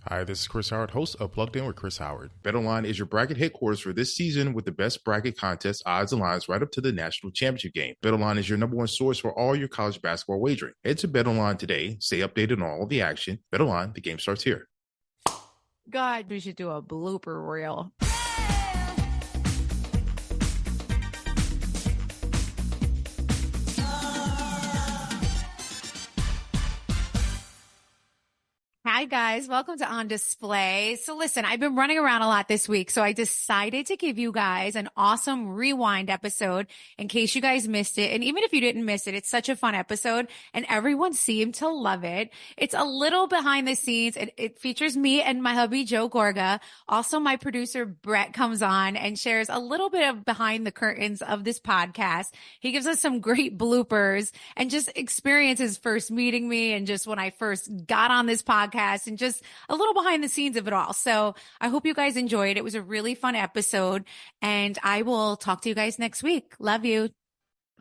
Hi, this is Chris Howard, host of Plugged In with Chris Howard. BetOnline is your bracket headquarters for this season with the best bracket contests, odds, and lines right up to the national championship game. BetOnline is your number one source for all your college basketball wagering. Head to BetOnline today. Stay updated on all the action. BetOnline, the game starts here. God, we should do a blooper reel. Hi guys, welcome to On Display. So listen, I've been running around a lot this week, so I decided to give you guys an awesome rewind episode in case you guys missed it. And even if you didn't miss it, it's such a fun episode and everyone seemed to love it. It's a little behind the scenes. It features me and my hubby, Joe Gorga. Also, my producer, Brett, comes on and shares a little bit of behind the curtains of this podcast. He gives us some great bloopers and just experiences first meeting me and just when I first got on this podcast and just a little behind the scenes of it all. So I hope you guys enjoyed. It was a really fun episode and I will talk to you guys next week. Love you.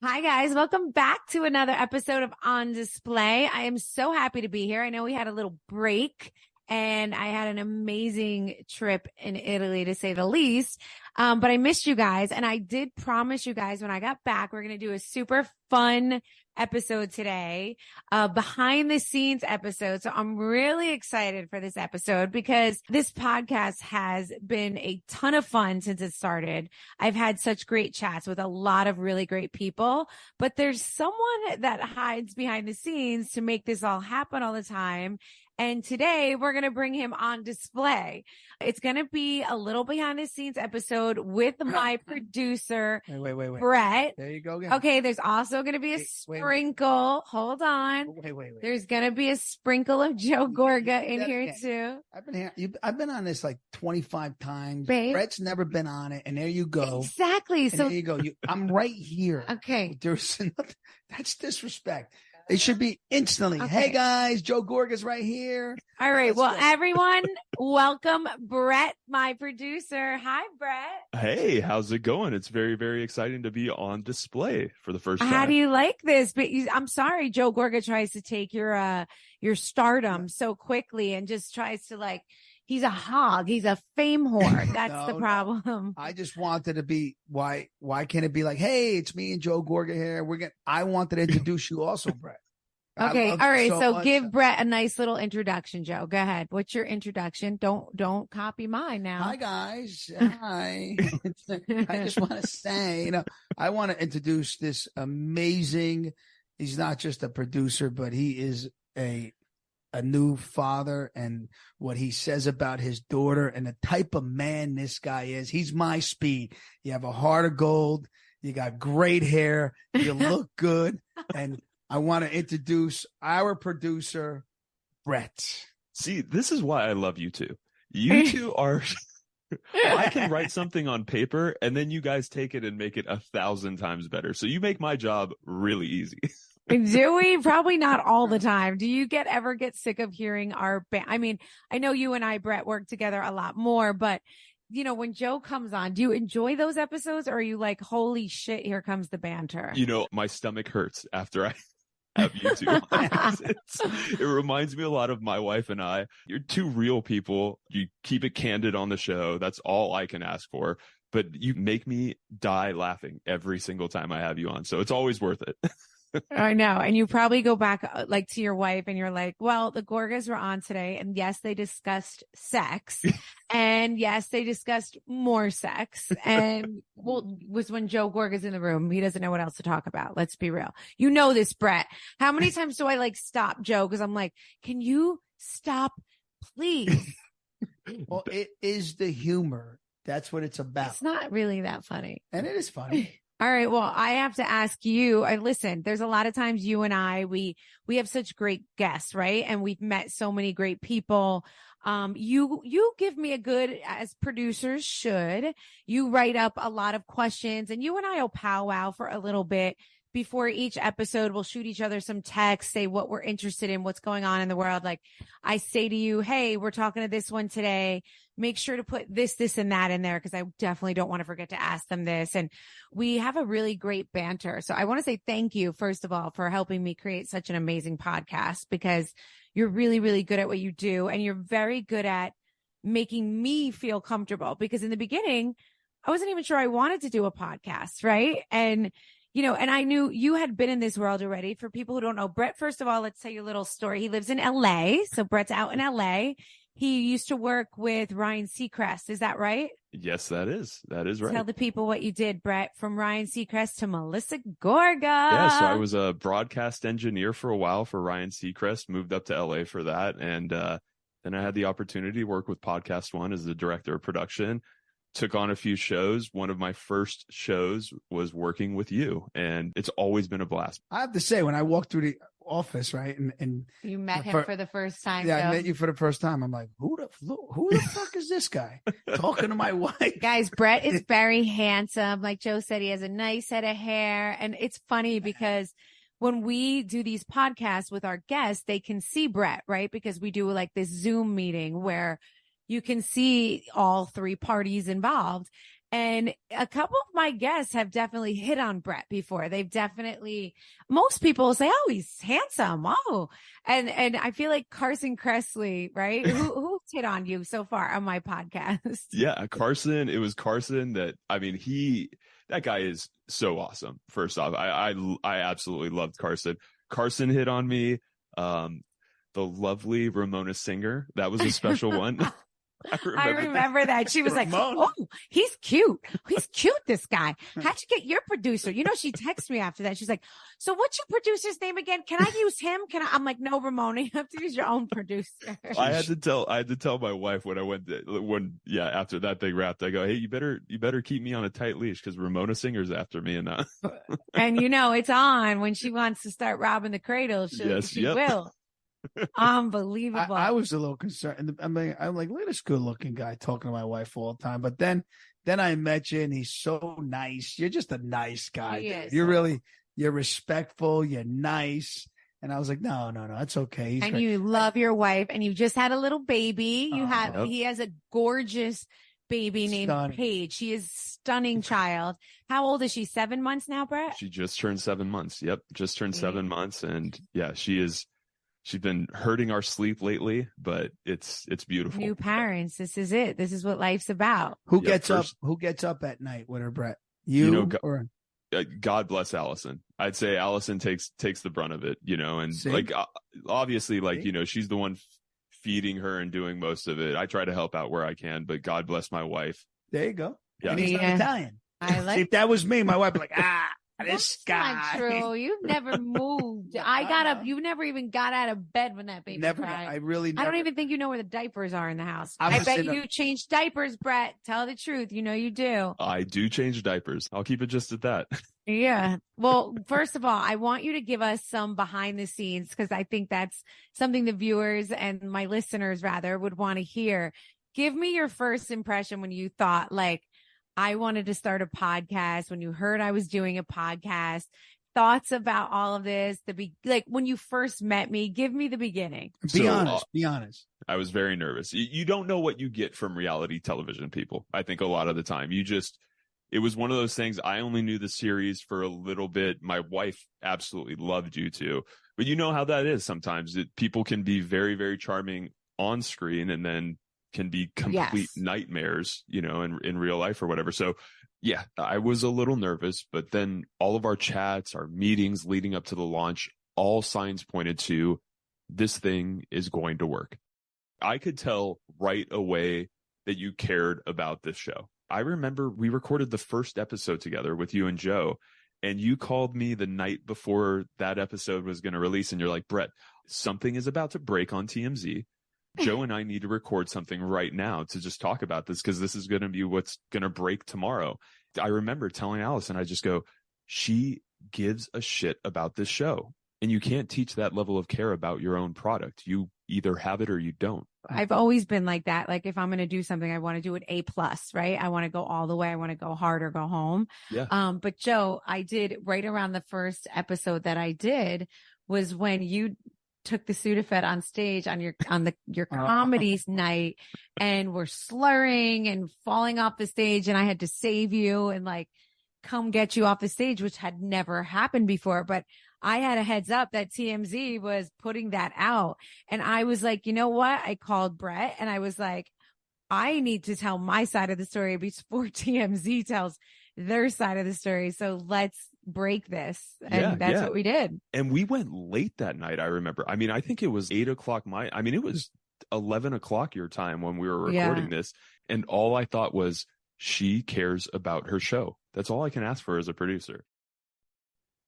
Hi guys. Welcome back to another episode of On Display. I am so happy to be here. I know we had a little break and I had an amazing trip in Italy to say the least. But I missed you guys and I did promise you guys when I got back, we're going to do a super fun episode today, behind the scenes episode. So I'm really excited for this episode because this podcast has been a ton of fun since it started. I've had such great chats with a lot of really great people, but there's someone that hides behind the scenes to make this all happen all the time. And today we're going to bring him on display. It's going to be a little behind the scenes episode with my producer, Wait. Brett. There you go again. Okay. There's also going to be a sprinkle. Hold on. Wait. There's going to be a sprinkle of Joe Gorga in here again. too. I've been here. I've been on this like 25 times. Babe. Brett's never been on it. And there you go. Exactly. And So there you go. I'm right here. okay. There's nothing. That's disrespect. It should be instantly. Okay. Hey guys, Joe Gorga's right here. All right. Let's Well, go. everyone, welcome Brett, my producer. Hi, Brett. Hey, how's it going? It's very, very exciting to be on display for the first time. How do you like this? But I'm sorry, Joe Gorga tries to take your stardom so quickly and just tries to like, he's a hog. He's a fame whore. That's the problem. I just wanted to be, why can't it be like, hey, it's me and Joe Gorga here. I wanted to introduce you also, Brett. Okay. I All love right. you So much. give Brett a nice little introduction, Joe. Go ahead. What's your introduction? Don't copy mine now. Hi guys. Hi. I just want to say, I want to introduce this amazing, he's not just a producer, but he is a new father, and what he says about his daughter and the type of man this guy is. He's my speed. You have a heart of gold. You got great hair. You look good. And I want to introduce our producer, Brett. See, this is why I love you two. You two are... I can write something on paper, and then you guys take it and make it 1,000 times better. So you make my job really easy. Do we? Probably not all the time. Do you ever get sick of hearing our I mean, I know you and I, Brett, work together a lot more, but when Joe comes on, do you enjoy those episodes or are you like, holy shit, here comes the banter? My stomach hurts after I have you two on. It reminds me a lot of my wife and I. You're two real people. You keep it candid on the show. That's all I can ask for. But you make me die laughing every single time I have you on. So it's always worth it. I know. And you probably go back like to your wife and you're like, well, the Gorgas were on today. And yes, they discussed sex. And yes, they discussed more sex. And was when Joe Gorga's in the room. He doesn't know what else to talk about. Let's be real. You know this, Brett. How many times do I like stop Joe? Because I'm like, can you stop, please? Well, it is the humor. That's what it's about. It's not really that funny. And it is funny. All right. Well, I have to ask you, listen, there's a lot of times you and I, we have such great guests, right? And we've met so many great people. You give me a good, as producers should, you write up a lot of questions and you and I will powwow for a little bit before each episode, we'll shoot each other some text, say what we're interested in, what's going on in the world. Like I say to you, hey, we're talking to this one today. Make sure to put this, and that in there, because I definitely don't want to forget to ask them this. And we have a really great banter. So I want to say thank you, first of all, for helping me create such an amazing podcast, because you're really, really good at what you do. And you're very good at making me feel comfortable, because in the beginning, I wasn't even sure I wanted to do a podcast. Right. And, you know, and I knew you had been in this world already. For people who don't know, Brett, first of all, let's tell you a little story. He lives in LA. So Brett's out in LA. He used to work with Ryan Seacrest. Is that right? Yes, that is right. Tell the people what you did, Brett, from Ryan Seacrest to Melissa Gorga. Yeah, so I was a broadcast engineer for a while for Ryan Seacrest, moved up to LA for that. And then I had the opportunity to work with PodcastOne as the director of production, took on a few shows. One of my first shows was working with you, and it's always been a blast. I have to say, when I walked through the office, right, and you met him for the first time. Yeah, I met you for the first time. I'm like, who the fuck is this guy talking to my wife? Guys, Brett is very handsome. Like Joe said, he has a nice head of hair, and it's funny because when we do these podcasts with our guests, they can see Brett, right? Because we do like this Zoom meeting where you can see all three parties involved. And a couple of my guests have definitely hit on Brett before. Most people say, oh, he's handsome. Oh, and I feel like Carson Kressley, right? Who's hit on you so far on my podcast? Yeah, Carson. It was Carson that guy is so awesome. First off, I absolutely loved Carson. Carson hit on me. The lovely Ramona Singer. That was a special one. I remember that. She was like, oh, he's cute. He's cute, this guy. How'd you get your producer? You know, she texted me after that. She's like, so what's your producer's name again? Can I use him? I'm like, no, Ramona, you have to use your own producer. I had to tell my wife after that thing wrapped, I go, hey, you better keep me on a tight leash, because Ramona Singer's after me. And you know, it's on when she wants to start robbing the cradle. She will. Unbelievable. I was a little concerned. I'm like, look at this good looking guy talking to my wife all the time. But then I met you, and he's so nice. You're just a nice guy. You're respectful. You're nice. And I was like, no, that's okay. He's and great. You love your wife, and you just had a little baby. He has a gorgeous baby named Paige. She is a stunning child. How old is she? 7 months now, Brett? She just turned 7 months. Yep. Just turned 7 months. And yeah, she's been hurting our sleep lately, but it's beautiful. New parents. This is it. This is what life's about. Who gets up at night with her, Brett? God bless Allison. I'd say Allison takes the brunt of it, and obviously, she's the one feeding her and doing most of it. I try to help out where I can, but God bless my wife. There you go. Yeah. And he's not Italian. I like. See, if that was me, my wife would be like, this guy. That's not true. You've never moved. I got up. You never even got out of bed when that baby Never. cried. I don't even think you know where the diapers are in the house. I bet you change diapers, Brett. Tell the truth. You know you do. I do change diapers. I'll keep it just at that. Yeah. Well, first of all, I want you to give us some behind the scenes, because I think that's something the viewers and my listeners rather would want to hear. Give me your first impression when you thought, like, I wanted to start a podcast, when you heard I was doing a podcast, thoughts about all of this, when you first met me. Give me the beginning. Be honest. I was very nervous. You don't know what you get from reality television, people. I think a lot of the time it was one of those things. I only knew the series for a little bit. My wife absolutely loved you too, but you know how that is sometimes. People can be very, very charming on screen and then can be complete nightmares, in real life or whatever. So yeah, I was a little nervous, but then all of our chats, our meetings leading up to the launch, all signs pointed to this thing is going to work. I could tell right away that you cared about this show. I remember we recorded the first episode together with you and Joe, and you called me the night before that episode was going to release. And you're like, Brett, something is about to break on TMZ. Joe and I need to record something right now to just talk about this, because this is going to be what's going to break tomorrow. I remember telling Allison, I just go, she gives a shit about this show. And you can't teach that level of care about your own product. You either have it or you don't. I've always been like that. Like if I'm going to do something, I want to do it A+, right? I want to go all the way. I want to go hard or go home. Yeah. But Joe, I did right around the first episode that I did was when you took the Sudafed on stage on your comedies night and were slurring and falling off the stage, and I had to save you and like come get you off the stage, which had never happened before. But I had a heads up that TMZ was putting that out. And I was like, you know what? I called Brett and I was like, I need to tell my side of the story before TMZ tells their side of the story. So let's break this. And that's what we did. And we went late that night. I remember. I mean, I think it was 8:00 it was 11:00 your time when we were recording this. And all I thought was, she cares about her show. That's all I can ask for as a producer.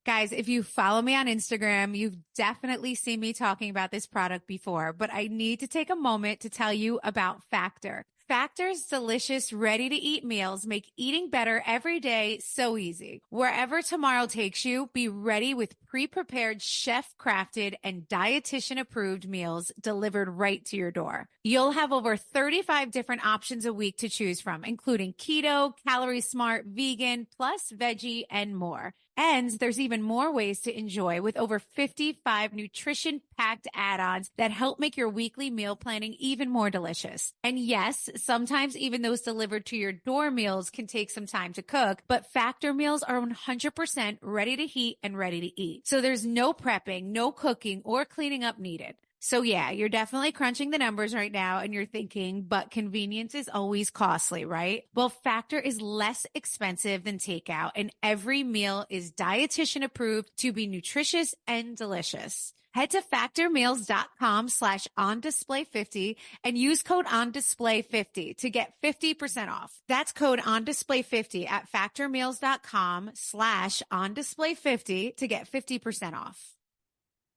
Guys, if you follow me on Instagram, you've definitely seen me talking about this product before, but I need to take a moment to tell you about Factor. Factor's delicious, ready-to-eat meals make eating better every day so easy. Wherever tomorrow takes you, be ready with pre-prepared, chef-crafted, and dietitian-approved meals delivered right to your door. You'll have over 35 different options a week to choose from, including keto, calorie smart, vegan, plus veggie, and more. And there's even more ways to enjoy with over 55 nutrition-packed add-ons that help make your weekly meal planning even more delicious. And yes, sometimes even those delivered to your door meals can take some time to cook, but Factor meals are 100% ready to heat and ready to eat. So there's no prepping, no cooking, or cleaning up needed. So yeah, you're definitely crunching the numbers right now and you're thinking, but convenience is always costly, right? Well, Factor is less expensive than takeout and every meal is dietitian approved to be nutritious and delicious. Head to factormeals.com/ondisplay50 and use code ondisplay50 to get 50% off. That's code ondisplay50 at factormeals.com/ondisplay50 to get 50% off.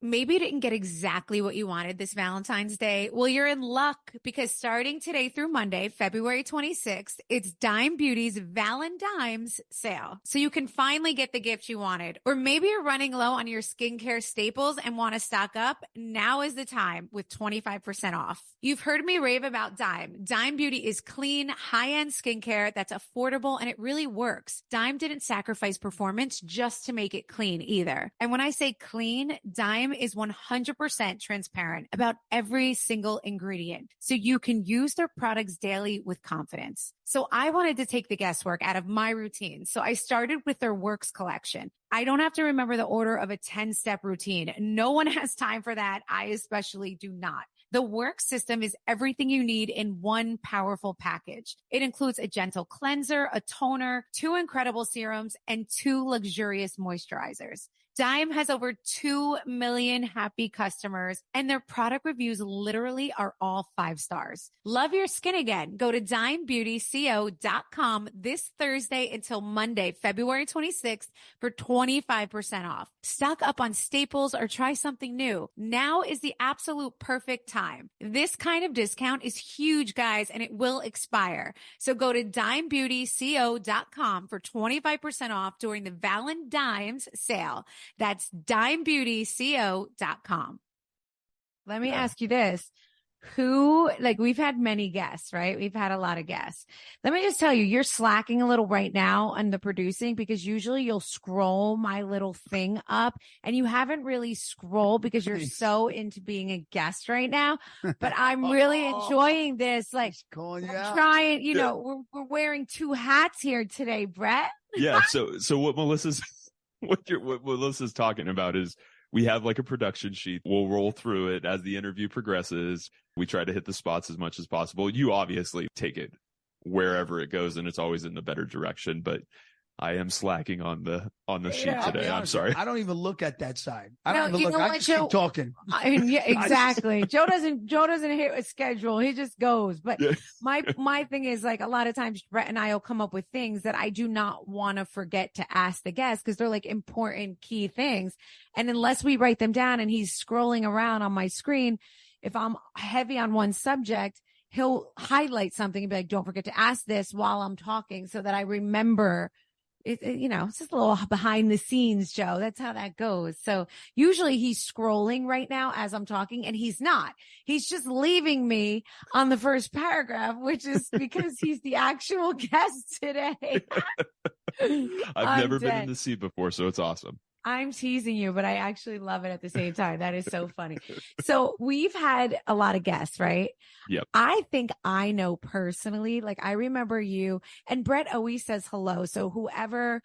Maybe you didn't get exactly what you wanted this Valentine's Day. Well, you're in luck because starting today through Monday, February 26th, it's Dime Beauty's Valentine's sale. So you can finally get the gift you wanted. Or maybe you're running low on your skincare staples and want to stock up. Now is the time with 25% off. You've heard me rave about Dime. Dime Beauty is clean, high-end skincare that's affordable and it really works. Dime didn't sacrifice performance just to make it clean either. And when I say clean, Dime is 100% transparent about every single ingredient, so you can use their products daily with confidence. So I wanted to take the guesswork out of my routine. So I started with their Works collection. I don't have to remember the order of a 10-step routine. No one has time for that. I especially do not. The Works system is everything you need in one powerful package. It includes a gentle cleanser, a toner, 2 incredible serums, and 2 luxurious moisturizers. Dime has over 2 million happy customers and their product reviews literally are all 5 stars. Love your skin again. Go to dimebeautyco.com this Thursday until Monday, February 26th for 25% off. Stock up on staples or try something new. Now is the absolute perfect time. This kind of discount is huge, guys, and it will expire. So go to dimebeautyco.com for 25% off during the Valentine's sale. That's dimebeautyco.com. Let me ask you this. We've had many guests, right? We've had a lot of guests. Let me just tell you, you're slacking a little right now on the producing because usually you'll scroll my little thing up and you haven't really scrolled because you're so into being a guest right now. But I'm really enjoying this. Like, calling you I'm out. trying, we're wearing 2 hats here today, Brett. Yeah. So what Melissa's talking about is we have like a production sheet. We'll roll through it as the interview progresses. We try to hit the spots as much as possible. You obviously take it wherever it goes and it's always in the better direction, but I am slacking on the sheet today. I'm sorry. I don't even look at that side. I don't even look. I just keep talking. I mean, yeah, exactly. Joe doesn't hit a schedule. He just goes. But my thing is like a lot of times Brett and I will come up with things that I do not want to forget to ask the guests because they're like important key things. And unless we write them down and he's scrolling around on my screen, if I'm heavy on one subject, he'll highlight something and be like, don't forget to ask this while I'm talking so that I remember it's just a little behind the scenes, Joe. That's how that goes. So usually he's scrolling right now as I'm talking, and he's not. He's just leaving me on the first paragraph, which is because he's the actual guest today. I've never been in the seat before, so it's awesome. I'm teasing you, but I actually love it at the same time. That is so funny. So we've had a lot of guests, right? Yep. I think I know personally, like I remember you, and Brett always says hello. So whoever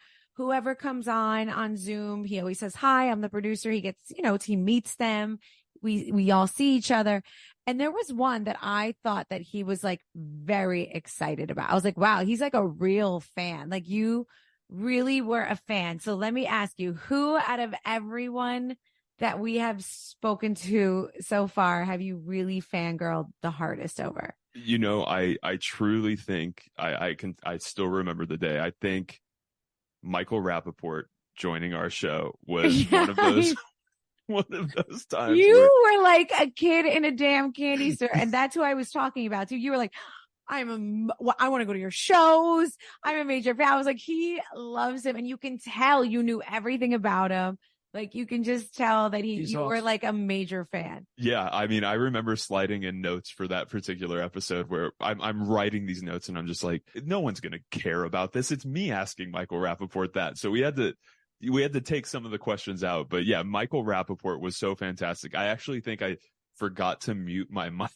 comes on Zoom, he always says, hi, I'm the producer. He gets, he meets them. We all see each other. And there was one that I thought that he was like very excited about. I was like, wow, he's like a real fan. Like you really were a fan. So let me ask you, who out of everyone that we have spoken to so far have you really fangirled the hardest over? I truly think I still remember the day. I think Michael Rappaport joining our show was one of those times. You were like a kid in a damn candy store. And that's who I was talking about too. You were like, I want to go to your shows. I'm a major fan. I was like, he loves him. And you can tell you knew everything about him. Like you can just tell that you awesome. were like a major fan. Yeah. I mean, I remember sliding in notes for that particular episode where I'm writing these notes and I'm just like, no one's going to care about this. It's me asking Michael Rappaport that. So we had to take some of the questions out, but yeah, Michael Rappaport was so fantastic. I actually think I forgot to mute my mic.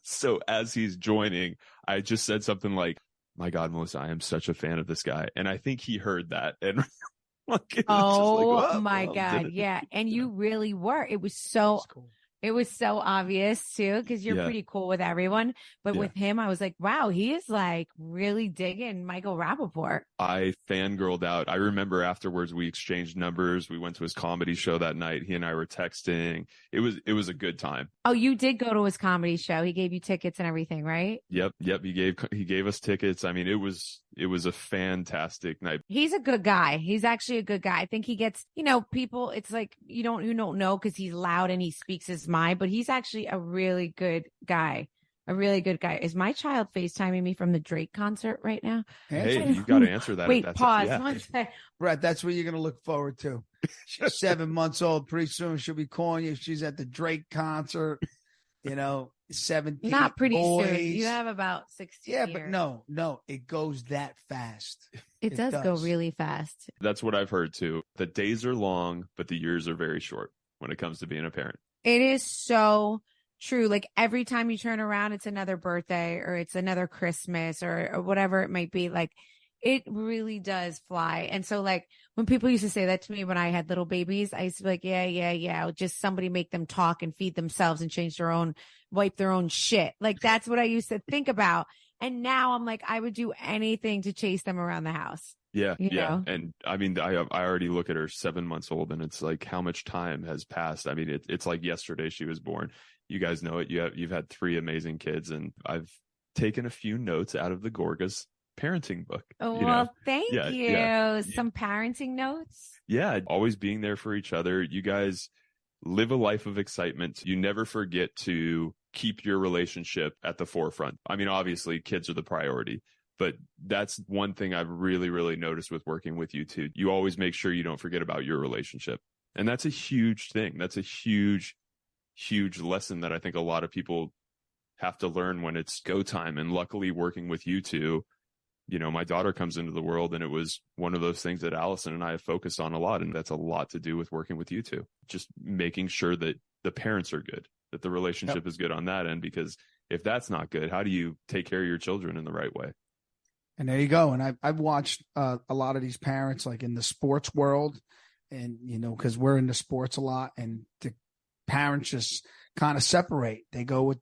So as he's joining, I just said something like, my God, Melissa, I am such a fan of this guy. And I think he heard that. And like, my God. Yeah. And you really were. It was so cool. It was so obvious too, because you're pretty cool with everyone. But with him, I was like, wow, he is like really digging Michael Rappaport. I fangirled out. I remember afterwards we exchanged numbers. We went to his comedy show that night. He and I were texting. It was a good time. Oh, you did go to his comedy show. He gave you tickets and everything, right? Yep. He gave us tickets. I mean, it was a fantastic night. He's a good guy. He's actually a good guy. I think he gets, people, it's like you don't know because he's loud and he speaks his mind, but he's actually a really good guy. A really good guy. Is my child FaceTiming me from the Drake concert right now? Hey, you got to answer that. Wait, pause. One second. Brett, that's what you're going to look forward to. She's 7 months old. Pretty soon she'll be calling you. She's at the Drake concert. 17 Not pretty boys. soon. You have about 16 Yeah, years. but no, it goes that fast. It does go really fast. That's what I've heard too. The days are long, but the years are very short when it comes to being a parent. It is so true. Like every time you turn around, it's another birthday or it's another Christmas or whatever it might be. Like it really does fly. And so like when people used to say that to me when I had little babies, I used to be like, yeah. Just somebody make them talk and feed themselves and wipe their own shit. Like that's what I used to think about. And now I'm like, I would do anything to chase them around the house. Yeah. You know? And I mean, I already look at her 7 months old and it's like how much time has passed. I mean, it's like yesterday she was born. You guys know it. You've had 3 amazing kids and I've taken a few notes out of the Gorga's parenting book. Oh, well, thank you. Yeah. Some parenting notes. Yeah. Always being there for each other. You guys live a life of excitement. You never forget to keep your relationship at the forefront. I mean, obviously kids are the priority, but that's one thing I've really, really noticed with working with you two. You always make sure you don't forget about your relationship. And that's a huge thing. That's a huge lesson that I think a lot of people have to learn when it's go time. And luckily working with you two, my daughter comes into the world and it was one of those things that Allison and I have focused on a lot. And that's a lot to do with working with you two, just making sure that the parents are good, that the relationship is good on that end, because if that's not good, how do you take care of your children in the right way? And there you go. And I've watched a lot of these parents like in the sports world and, because we're into sports a lot and the parents just kind of separate. They go with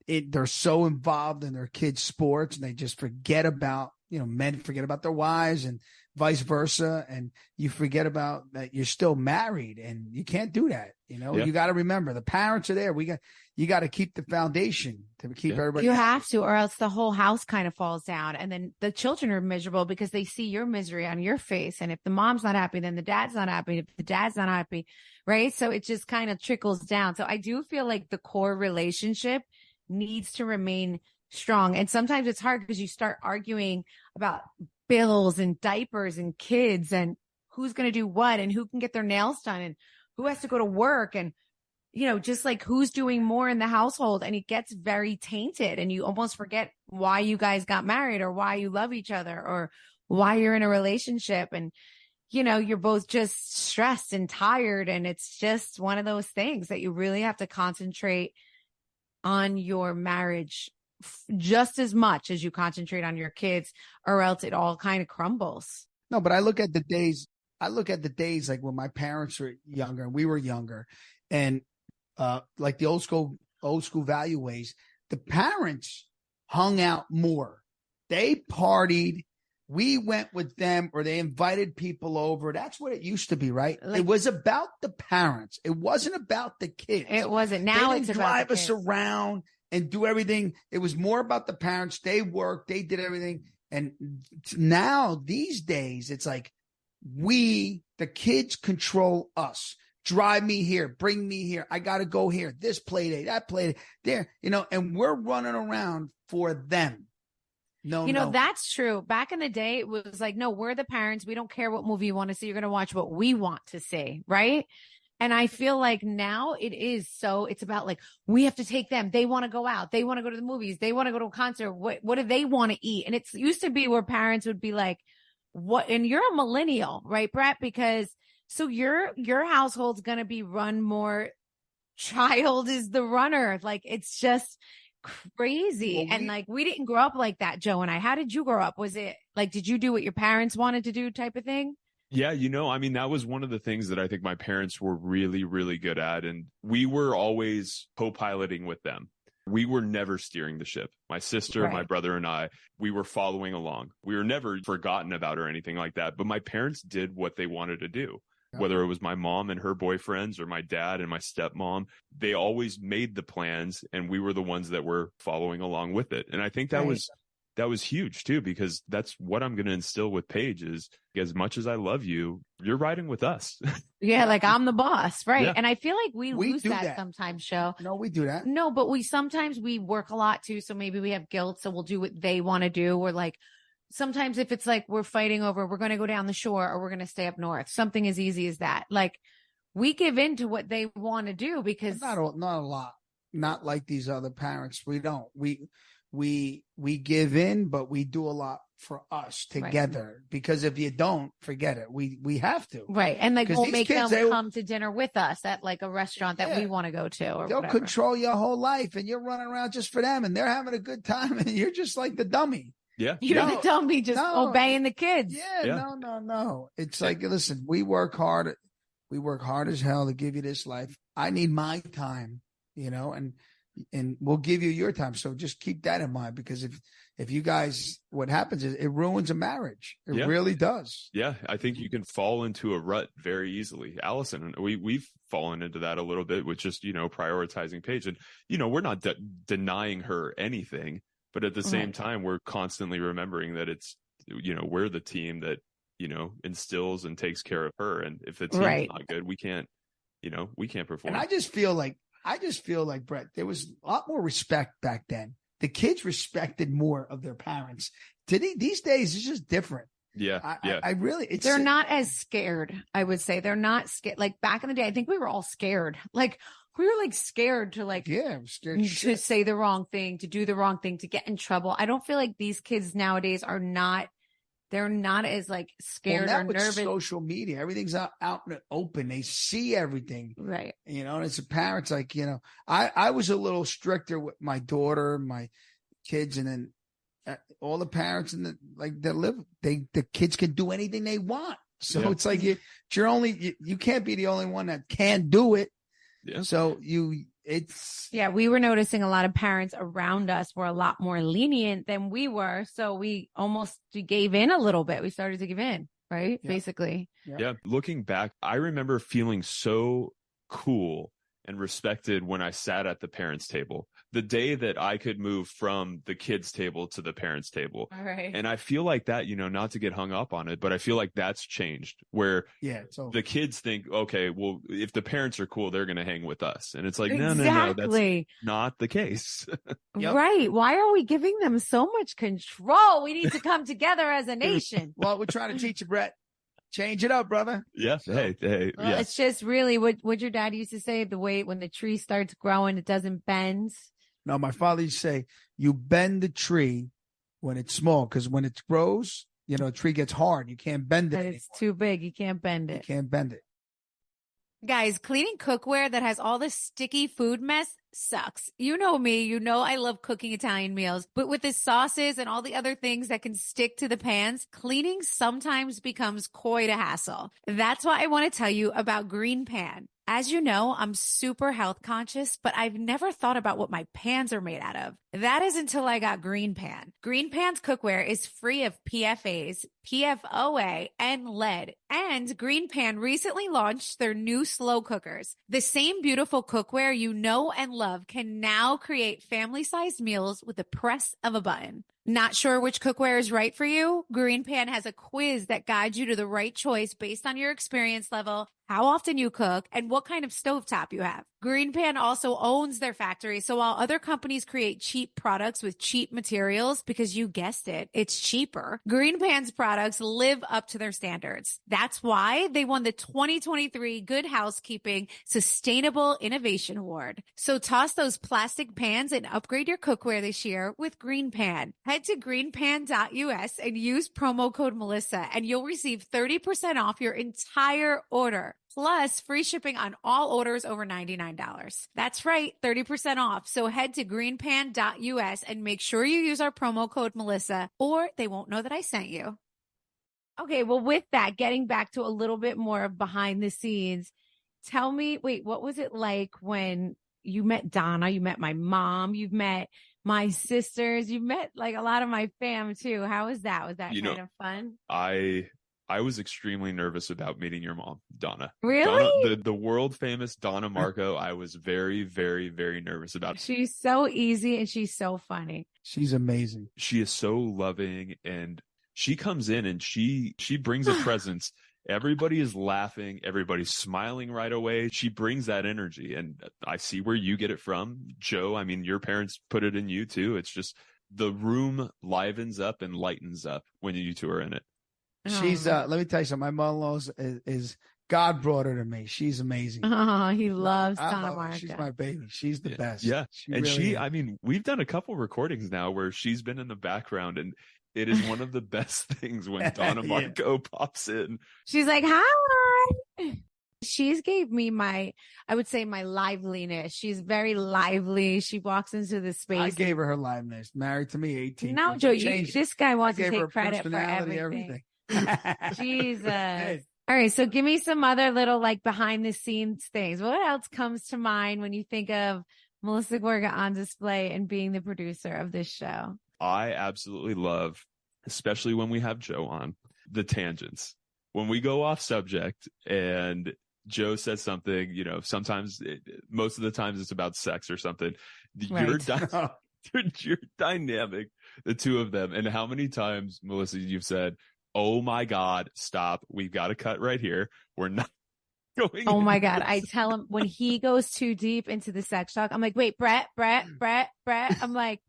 they're so involved in their kids' sports and they just forget about, men forget about their wives and vice versa. And you forget about that you're still married and you can't do that. You got to remember the parents are there. You got to keep the foundation to keep everybody. You have to, or else the whole house kind of falls down. And then the children are miserable because they see your misery on your face. And if the mom's not happy, then the dad's not happy. If the dad's not happy, right? So it just kind of trickles down. So I do feel like the core relationship needs to remain strong. And sometimes it's hard because you start arguing about bills and diapers and kids and who's going to do what and who can get their nails done and who has to go to work and, you know, just like who's doing more in the household. And it gets very tainted and you almost forget why you guys got married or why you love each other or why you're in a relationship. And, you know, you're both just stressed and tired. And it's just one of those things that you really have to concentrate on your marriage just as much as you concentrate on your kids, or else it all kind of crumbles. No, but I look at the days like when my parents were younger and we were younger, and like the old school value ways, the parents hung out more. They partied. We went with them, or they invited people over. That's what it used to be, right? Like, it was about the parents. It wasn't about the kids. It wasn't. Now it's about drive us around and do everything. It was more about the parents. They worked. They did everything. And now these days, it's like the kids control us. Drive me here. Bring me here. I got to go here. This play day, that play day, there, you know, and we're running around for them. No. That's true. Back in the day, it was like, no, we're the parents. We don't care what movie you want to see. You're going to watch what we want to see. Right. And I feel like now it's about like, we have to take them. They want to go out. They want to go to the movies. They want to go to a concert. What do they want to eat? And it used to be where parents would be like, what? And you're a millennial, right, Brett? Because so your household's going to be run more. Child is the runner. Like, it's just crazy. And like, we didn't grow up like that, Joe and I. How did you grow up? Was it like, did you do what your parents wanted to do type of thing? Yeah, you know, I mean, that was one of the things that I think my parents were really, really good at. And we were always co-piloting with them. We were never steering the ship. My sister, my brother, and I, we were following along. We were never forgotten about or anything like that. But my parents did what they wanted to do. Whether it was my mom and her boyfriends or my dad and my stepmom, they always made the plans and we were the ones that were following along with it. And I think that was huge too, because that's what I'm going to instill with Paige is, as much as I love you, you're riding with us. Yeah. Like, I'm the boss. Right. Yeah. And I feel like we lose that sometimes, Joe. No, we do that. No, but sometimes we work a lot too. So maybe we have guilt. So we'll do what they want to do. Or like, sometimes if it's like we're fighting over, we're going to go down the shore or we're going to stay up north, something as easy as that. Like, we give in to what they want to do because not a lot, not like these other parents. We don't, we give in, but we do a lot for us together because if you don't, forget it. We have to. Right. And like, we'll make them come to dinner with us at like a restaurant that we want to go to. Or they'll whatever. control your whole life and you're running around just for them and they're having a good time and you're just like the dummy. Yeah. You're the dummy just obeying the kids. Yeah. No. It's like, listen, we work hard. We work hard as hell to give you this life. I need my time, you know, and we'll give you your time. So just keep that in mind because if you guys, what happens is it ruins a marriage. It really does. Yeah. I think you can fall into a rut very easily. Allison, we've fallen into that a little bit with just, you know, prioritizing Paige and, you know, we're not denying her anything. But at the same time, we're constantly remembering that it's, you know, we're the team that, you know, instills and takes care of her. And if the team's not good, we can't perform. And I just feel like, Brett, there was a lot more respect back then. The kids respected more of their parents. These days, it's just different. Yeah. I really, they're not as scared. I would say they're not scared. Like back in the day, I think we were all scared. Like, we were like scared to like, I'm scared to say the wrong thing, to do the wrong thing, to get in trouble. I don't feel like these kids nowadays they're not as like scared or nervous. With social media, everything's out in the open. They see everything. Right. You know, and as a parent, like, you know, I was a little stricter with my daughter, my kids, and then all the parents and the kids can do anything they want. So it's like you can't be the only one that can do it. Yeah. So we were noticing a lot of parents around us were a lot more lenient than we were. So we almost gave in a little bit. We started to give in, right? Yeah. Basically. Yeah. Looking back, I remember feeling so cool and respected when I sat at the parents' table. The day that I could move from the kids' table to the parents' table. All right. And I feel like that, not to get hung up on it, but I feel like that's changed where the kids think, okay, well, if the parents are cool, they're going to hang with us. And it's like, no, that's not the case. Yep. Right. Why are we giving them so much control? We need to come together as a nation. Well, we're trying to teach you, Brett. Change it up, brother. Yeah. Hey. Well, yes. It's just really what your dad used to say, the way when the tree starts growing, it doesn't bend. No, my father used to say, you bend the tree when it's small, because when it grows, a tree gets hard. You can't bend it anymore. It's too big. You can't bend it. You can't bend it. Guys, cleaning cookware that has all this sticky food mess sucks. You know me, I love cooking Italian meals, but with the sauces and all the other things that can stick to the pans, cleaning sometimes becomes quite a hassle. That's why I want to tell you about Green Pan. As you know, I'm super health conscious, but I've never thought about what my pans are made out of. That is until I got Green Pan. Green Pan's cookware is free of PFAs, PFOA, and lead. And Green Pan recently launched their new slow cookers. The same beautiful cookware you know and love can now create family-sized meals with the press of a button. Not sure which cookware is right for you? Green Pan has a quiz that guides you to the right choice based on your experience level, how often you cook, and what kind of stovetop you have. Green Pan also owns their factory, so while other companies create cheap products with cheap materials, because you guessed it, it's cheaper, Green Pan's products live up to their standards. That's why they won the 2023 Good Housekeeping Sustainable Innovation Award. So toss those plastic pans and upgrade your cookware this year with Green Pan. Head to greenpan.us and use promo code Melissa, and you'll receive 30% off your entire order. Plus free shipping on all orders over $99. That's right, 30% off. So head to greenpan.us and make sure you use our promo code Melissa, or they won't know that I sent you. Okay, well, with that, getting back to a little bit more of behind the scenes, tell me, what was it like when you met Donna? You met my mom, you've met my sisters, you've met like a lot of my fam too. How was that? Was that kind of fun? I was extremely nervous about meeting your mom, Donna. Really? Donna, the world famous Donna Marco. I was very, very, very nervous about. She's so easy and she's so funny. She's amazing. She is so loving, and she comes in and she brings a presence. Everybody is laughing. Everybody's smiling right away. She brings that energy, and I see where you get it from, Joe. I mean, your parents put it in you too. It's just the room livens up and lightens up when you two are in it. She's let me tell you something. My mother-in-law is God brought her to me. She's amazing. Oh, he loves Donna Marco. She's my baby. She's the best. Yeah. Really I mean, we've done a couple recordings now where she's been in the background, and it is one of the best things when Donna Marco pops in. She's like, hi. She's gave me I would say my liveliness. She's very lively. She walks into the space. I gave her liveliness. Married to me, 18. No, Joe, this guy wants to take credit for everything. Jesus. All right. So give me some other little like behind the scenes things. What else comes to mind when you think of Melissa Gorga on display and being the producer of this show? I absolutely love, especially when we have Joe on, the tangents. When we go off subject and Joe says something, sometimes, most of the times it's about sex or something. Right. Your dynamic, the two of them. And how many times, Melissa, you've said, oh my God, stop. We've got to cut right here. We're not going. Oh my God. I tell him when he goes too deep into the sex talk, I'm like, wait, Brett. I'm like,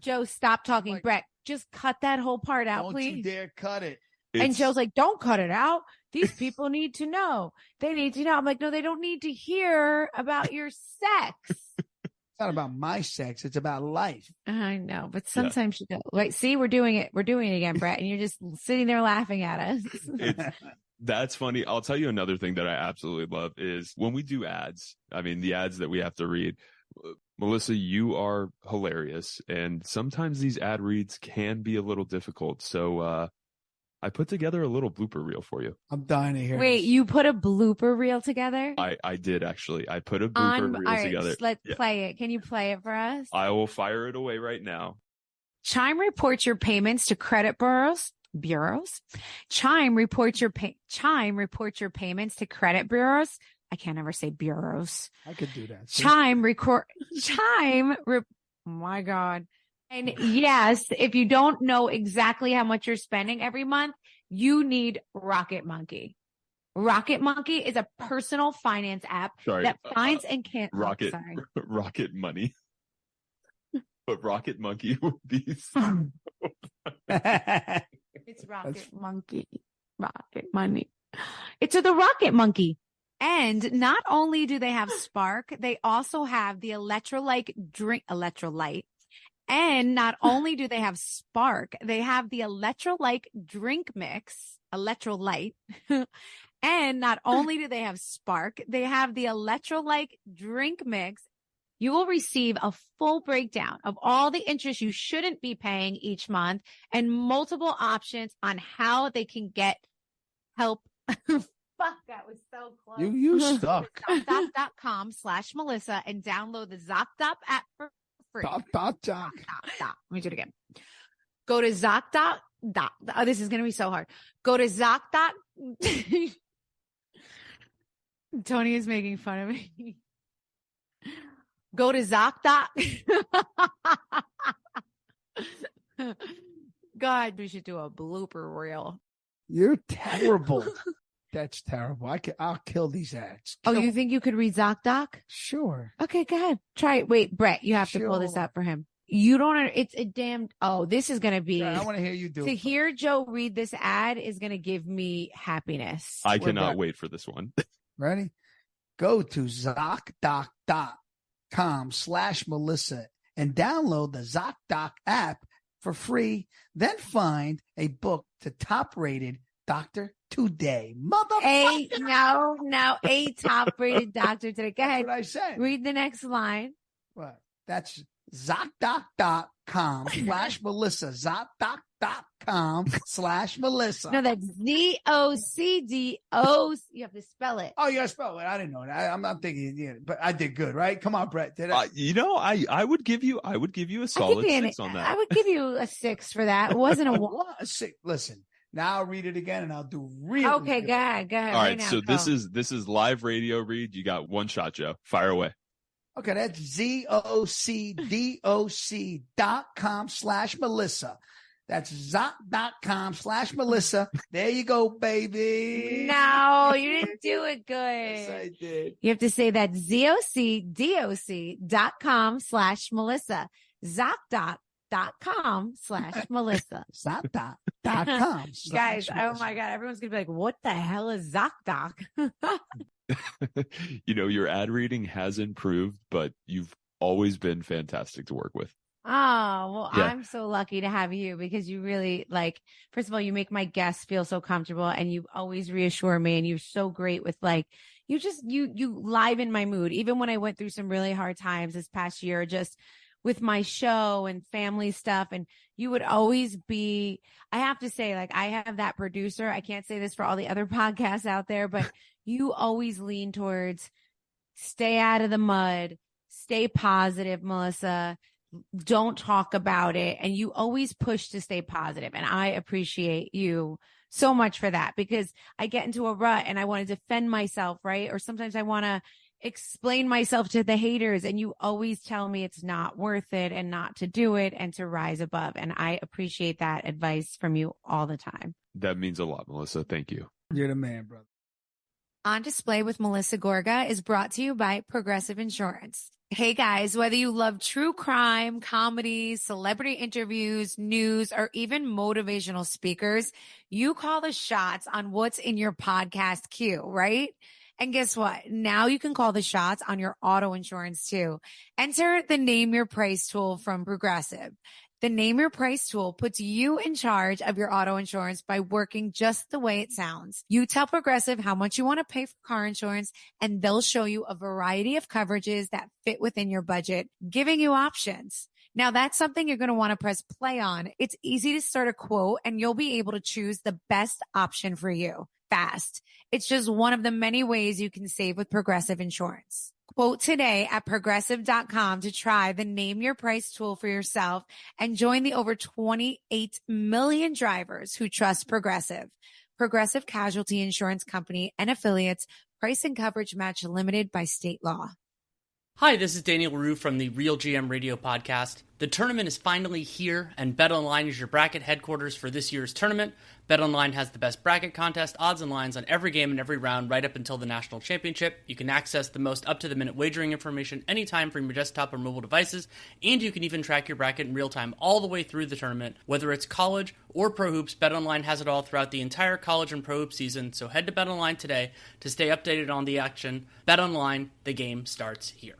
Joe, stop talking. Brett, just cut that whole part out, please. Don't you dare cut it. And Joe's like, don't cut it out. These people need to know. They need to know. I'm like, no, they don't need to hear about your sex. It's not about my sex. It's about life. I know, but sometimes you go, wait, see, we're doing it. We're doing it again, Brett. And you're just sitting there laughing at us. That's funny. I'll tell you another thing that I absolutely love is when we do ads. I mean, the ads that we have to read. Melissa, you are hilarious. And sometimes these ad reads can be a little difficult. So, I put together a little blooper reel for you. I'm dying to hear. Wait, you put a blooper reel together? I did actually. I put a blooper reel together. Let's play it. Can you play it for us? I will fire it away right now. Chime reports your payments to credit bureaus. Chime reports your payments to credit bureaus I can't ever say bureaus. I could do that. See? Oh my God. And yes, if you don't know exactly how much you're spending every month, you need Rocket Monkey. Rocket Monkey is a personal finance app that finds and can't Rocket Money. But Rocket Monkey would be it's Rocket Monkey. Rocket Money. It's the Rocket Monkey. And not only do they have Spark, they also have the electrolyte. And not only do they have Spark, they have the electrolyte drink mix, electrolyte. And not only do they have Spark, they have the electrolyte drink mix. You will receive a full breakdown of all the interest you shouldn't be paying each month and multiple options on how they can get help. Fuck, that was so close. You stuck. ZocDoc.com/Melissa and download the ZocDoc app for free. Doc. Let me do it again. Go to ZocDoc. Oh, this is going to be so hard. Go to ZocDoc. Tony is making fun of me. Go to ZocDoc. God, we should do a blooper reel. You're terrible. That's terrible. I'll kill these ads. Oh, you think you could read ZocDoc? Sure. Okay, go ahead. Try it. Wait, Brett, you have to pull this up for him. You don't, it's a damn, this is going to be. Yeah, I want to hear you do to it. hear Joe read this ad is going to give me happiness. I cannot wait for this one. Ready? Go to ZocDoc.com/Melissa and download the ZocDoc app for free. Then find a book to top-rated doctor today. Motherfucker. A top-rated doctor today. Go ahead. That's what I said. Read the next line. What? That's ZocDoc.com/Melissa. ZocDoc.com/Melissa. No, that's ZOCDO. You have to spell it. Oh, you gotta spell it. I didn't know that. I'm not thinking, but I did good, right? Come on, Brett. Did I? I would give you a solid 6 on that. I would give you a 6 for that. It wasn't a 1. A 6. Listen, now I'll read it again and I'll do really okay. good. Go ahead. All right. So this is live radio read. You got one shot, Joe. Fire away. Okay, that's ZocDoc.com/Melissa. That's Zoc.com/Melissa. There you go, baby. No, you didn't do it good. Yes, I did. You have to say that ZocDoc.com/Melissa. ZocDoc.com/Melissa. ZocDoc.com. Guys, oh my God, everyone's going to be like, what the hell is ZocDoc? Your ad reading has improved, but you've always been fantastic to work with. Oh, well, yeah. I'm so lucky to have you because you really first of all, you make my guests feel so comfortable and you always reassure me and you're so great with you liven my mood. Even when I went through some really hard times this past year, just with my show and family stuff. And you would always be, I have to say, I have that producer. I can't say this for all the other podcasts out there, but you always lean towards stay out of the mud, stay positive, Melissa. Don't talk about it. And you always push to stay positive. And I appreciate you so much for that because I get into a rut and I want to defend myself, right? Or sometimes I want to explain myself to the haters and you always tell me it's not worth it and not to do it and to rise above. And I appreciate that advice from you all the time. That means a lot, Melissa. Thank you. You're the man, brother. On Display with Melissa Gorga is brought to you by Progressive Insurance. Hey guys, whether you love true crime, comedy, celebrity interviews, news, or even motivational speakers, you call the shots on what's in your podcast queue, right? And guess what? Now you can call the shots on your auto insurance too. Enter the Name Your Price tool from Progressive. The Name Your Price tool puts you in charge of your auto insurance by working just the way it sounds. You tell Progressive how much you want to pay for car insurance, and they'll show you a variety of coverages that fit within your budget, giving you options. Now, that's something you're going to want to press play on. It's easy to start a quote, and you'll be able to choose the best option for you fast. It's just one of the many ways you can save with Progressive Insurance. Quote today at progressive.com to try the Name Your Price tool for yourself and join the over 28 million drivers who trust Progressive. Progressive Casualty Insurance Company and affiliates, Price and coverage match limited by state law. Hi, this is Daniel Rue from the Real GM Radio podcast. The tournament is finally here, and BetOnline is your bracket headquarters for this year's tournament. BetOnline has the best bracket contest, odds, and lines on every game and every round right up until the national championship. You can access the most up-to-the-minute wagering information anytime from your desktop or mobile devices, and you can even track your bracket in real time all the way through the tournament. Whether it's college or pro hoops, BetOnline has it all throughout the entire college and pro hoop season, so head to BetOnline today to stay updated on the action. BetOnline, the game starts here.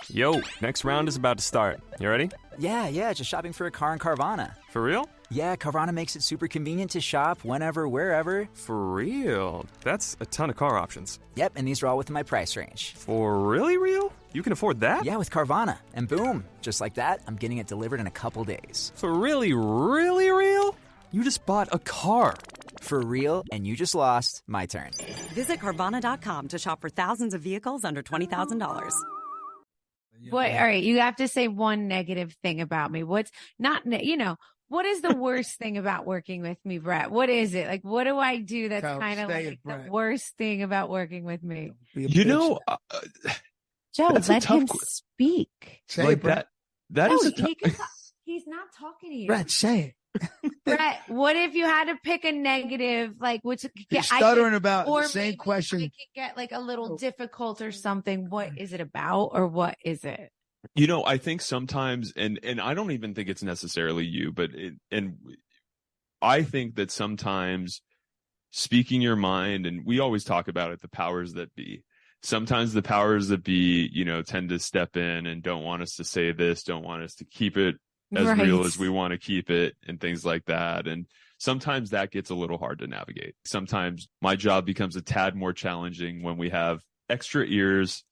Yo, next round is about to start. You ready? Yeah, just shopping for a car in Carvana. For real? Yeah, Carvana makes it super convenient to shop whenever, wherever. For real? That's a ton of car options. Yep, and these are all within my price range. For really real? You can afford that? Yeah, with Carvana. And boom, just like that, I'm getting it delivered in a couple days. For really, really real? You just bought a car. For real, and you just lost my turn. Visit Carvana.com to shop for thousands of vehicles under $20,000. What? All right, you have to say one negative thing about me. What's not, what is the worst thing about working with me, Brett? What is it? Like, what do I do that's kind of like the worst thing about working with me? You Joe, let him speak. Say like it, Brett. that is a he's not talking to you. Brett, say it. Brett, what if you had to pick a negative, like which You're stuttering about the same question. It could get like a little difficult or something. What is it about, or what is it? I think sometimes, and I don't even think it's necessarily you, but I think that sometimes speaking your mind, and we always talk about it, the powers that be. Sometimes the powers that be, tend to step in and don't want us to say this, don't want us to keep it as real as we want to keep it, and things like that. And sometimes that gets a little hard to navigate. Sometimes my job becomes a tad more challenging when we have extra ears,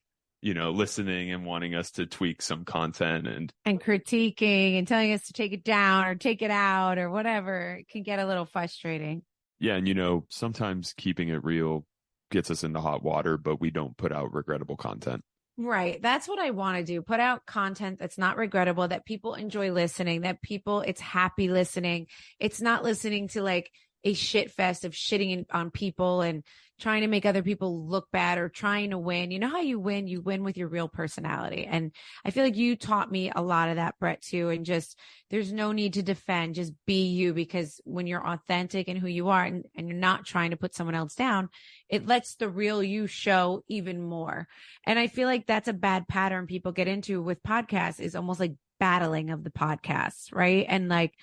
listening and wanting us to tweak some content and critiquing and telling us to take it down or take it out or whatever. It can get a little frustrating. Yeah. And, sometimes keeping it real gets us into hot water, but we don't put out regrettable content. Right. That's what I want to do. Put out content that's not regrettable, that people enjoy listening, it's happy listening. It's not listening to like a shit fest of shitting on people and trying to make other people look bad or trying to win. You know how you win with your real personality. And I feel like you taught me a lot of that, Brett, too. And just, there's no need to defend, just be you, because when you're authentic and who you are and you're not trying to put someone else down, it lets the real you show even more. And I feel like that's a bad pattern people get into with podcasts, is almost like battling of the podcasts, right? And like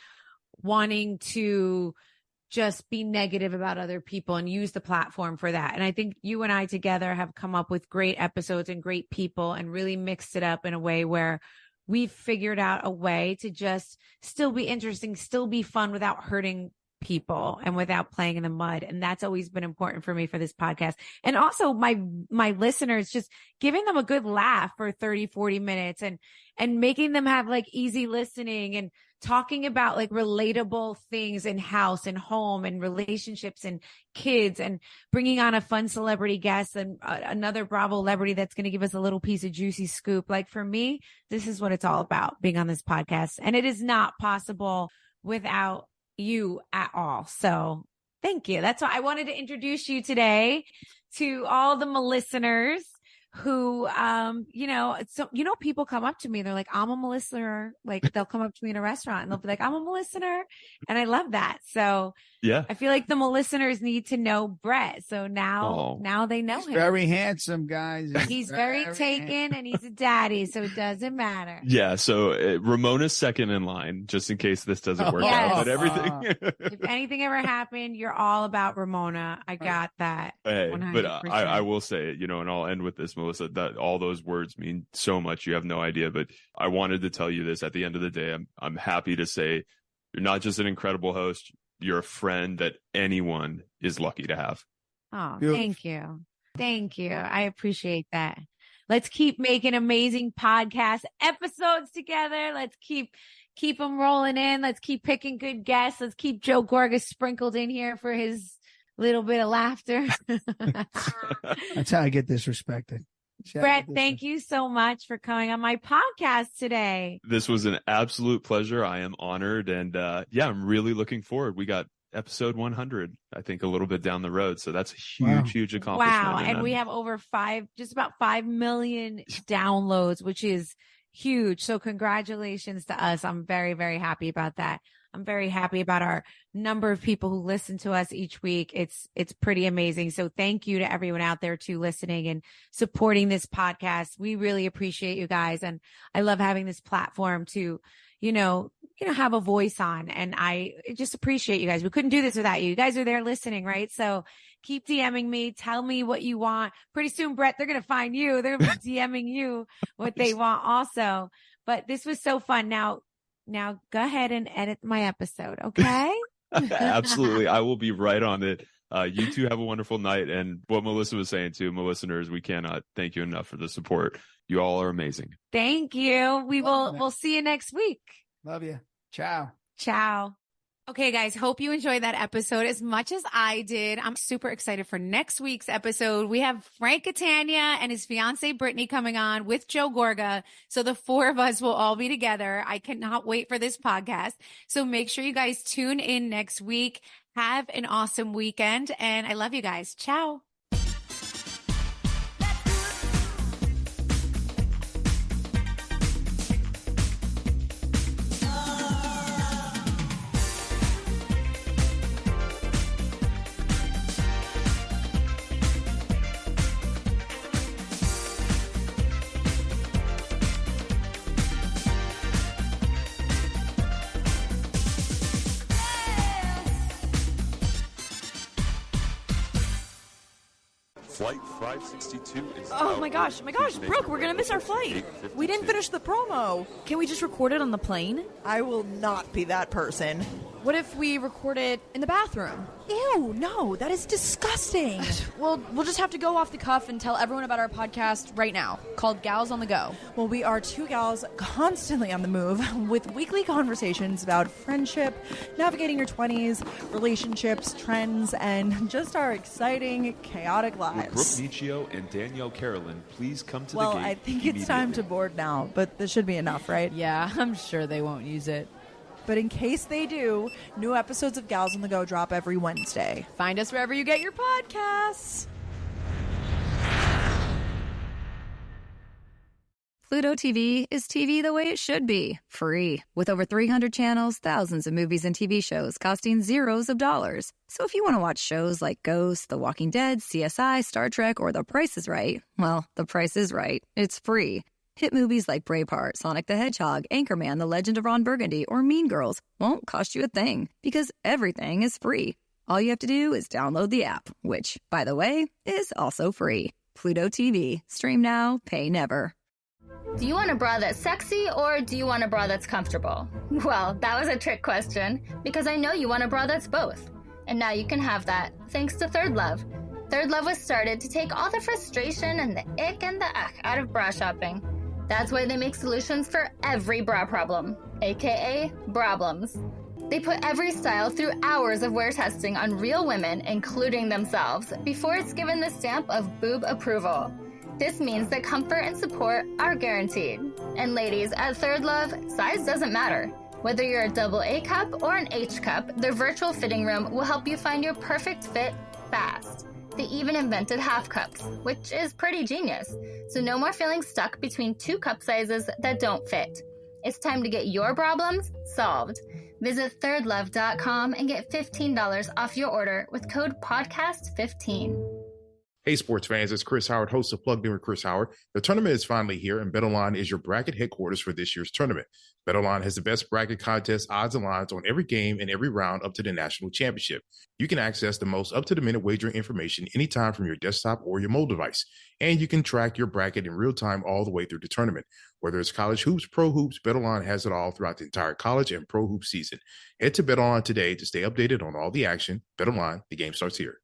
wanting to just be negative about other people and use the platform for that. And I think you and I together have come up with great episodes and great people and really mixed it up in a way where we've figured out a way to just still be interesting, still be fun without hurting people and without playing in the mud. And that's always been important for me for this podcast. And also my listeners, just giving them a good laugh for 30, 40 minutes and making them have like easy listening and talking about like relatable things in house and home and relationships and kids, and bringing on a fun celebrity guest and another Bravo celebrity that's going to give us a little piece of juicy scoop. Like for me, this is what it's all about, being on this podcast. And it is not possible without you at all. So thank you. That's why I wanted to introduce you today to all the listeners who, people come up to me. They're like, I'm a listener. Like they'll come up to me in a restaurant and they'll be like, I'm a listener. And I love that. So yeah, I feel like the listeners need to know Brett. So now they know him. Very handsome, guys. He's very taken and he's a daddy. So it doesn't matter. Yeah. So Ramona's second in line, just in case this doesn't work out. But everything. If anything ever happened, you're all about Ramona. I got that. Hey, but I will say, and I'll end with this, Melissa, that all those words mean so much. You have no idea. But I wanted to tell you this at the end of the day. I'm happy to say you're not just an incredible host. You're a friend that anyone is lucky to have. Oh, thank you. Thank you. I appreciate that. Let's keep making amazing podcast episodes together. Let's keep them rolling in. Let's keep picking good guests. Let's keep Joe Gorga sprinkled in here for his little bit of laughter. That's how I get disrespected. Brett, thank you so much for coming on my podcast today. This was an absolute pleasure. I am honored. And I'm really looking forward. We got episode 100, I think a little bit down the road. So that's a huge accomplishment. Wow. And we have over just about 5 million downloads, which is huge. So congratulations to us. I'm very, very happy about that. I'm very happy about our number of people who listen to us each week. It's pretty amazing. So thank you to everyone out there too, listening and supporting this podcast. We really appreciate you guys. And I love having this platform to, have a voice on. And I just appreciate you guys. We couldn't do this without you. You guys are there listening, right? So keep DMing me. Tell me what you want. Pretty soon, Brett, they're going to find you. They're going to be DMing you what they want also. But this was so fun. Now go ahead and edit my episode, okay? Absolutely. I will be right on it. You two have a wonderful night. And what Melissa was saying to my listeners, we cannot thank you enough for the support. You all are amazing. Thank you. We'll see you next week. Love you. Ciao. Ciao. Okay, guys, hope you enjoyed that episode as much as I did. I'm super excited for next week's episode. We have Frank Catania and his fiance, Brittany, coming on with Joe Gorga. So the four of us will all be together. I cannot wait for this podcast. So make sure you guys tune in next week. Have an awesome weekend. And I love you guys. Ciao. Flight 562 is Oh my gosh, Brooke, we're gonna miss our flight. We didn't finish the promo. Can we just record it on the plane? I will not be that person. What if we record it in the bathroom? Ew, no, that is disgusting. Well, we'll just have to go off the cuff and tell everyone about our podcast right now, called Gals on the Go. Well, we are two gals constantly on the move with weekly conversations about friendship, navigating your 20s, relationships, trends, and just our exciting, chaotic lives. With Brooke Nietzsche and Danielle Carolyn, please come to the Well, gate. I think it's time to board now, but this should be enough, right? Yeah, I'm sure they won't use it. But in case they do, new episodes of Gals on the Go drop every Wednesday. Find us wherever you get your podcasts. Pluto TV is TV the way it should be, free. With over 300 channels, thousands of movies and TV shows costing zeros of dollars. So if you want to watch shows like Ghost, The Walking Dead, CSI, Star Trek, or The Price is Right, well, The Price is Right. It's free. Hit movies like Braveheart, Sonic the Hedgehog, Anchorman, The Legend of Ron Burgundy, or Mean Girls won't cost you a thing because everything is free. All you have to do is download the app, which, by the way, is also free. Pluto TV. Stream now, pay never. Do you want a bra that's sexy or do you want a bra that's comfortable? Well, that was a trick question because I know you want a bra that's both. And now you can have that thanks to Third Love. Third Love was started to take all the frustration and the ick and the ugh out of bra shopping. That's why they make solutions for every bra problem, aka Brablems. They put every style through hours of wear testing on real women, including themselves, before it's given the stamp of boob approval. This means that comfort and support are guaranteed. And ladies, at Third Love, size doesn't matter. Whether you're a double A cup or an H cup, their virtual fitting room will help you find your perfect fit fast. They even invented half cups, which is pretty genius. So no more feeling stuck between two cup sizes that don't fit. It's time to get your problems solved. Visit thirdlove.com and get $15 off your order with code PODCAST15. Hey, sports fans, it's Chris Howard, host of Plugged In with Chris Howard. The tournament is finally here, and BetOnline is your bracket headquarters for this year's tournament. BetOnline has the best bracket contest odds and lines on every game and every round up to the national championship. You can access the most up-to-the-minute wagering information anytime from your desktop or your mobile device. And you can track your bracket in real time all the way through the tournament. Whether it's college hoops, pro hoops, BetOnline has it all throughout the entire college and pro hoop season. Head to BetOnline today to stay updated on all the action. BetOnline, the game starts here.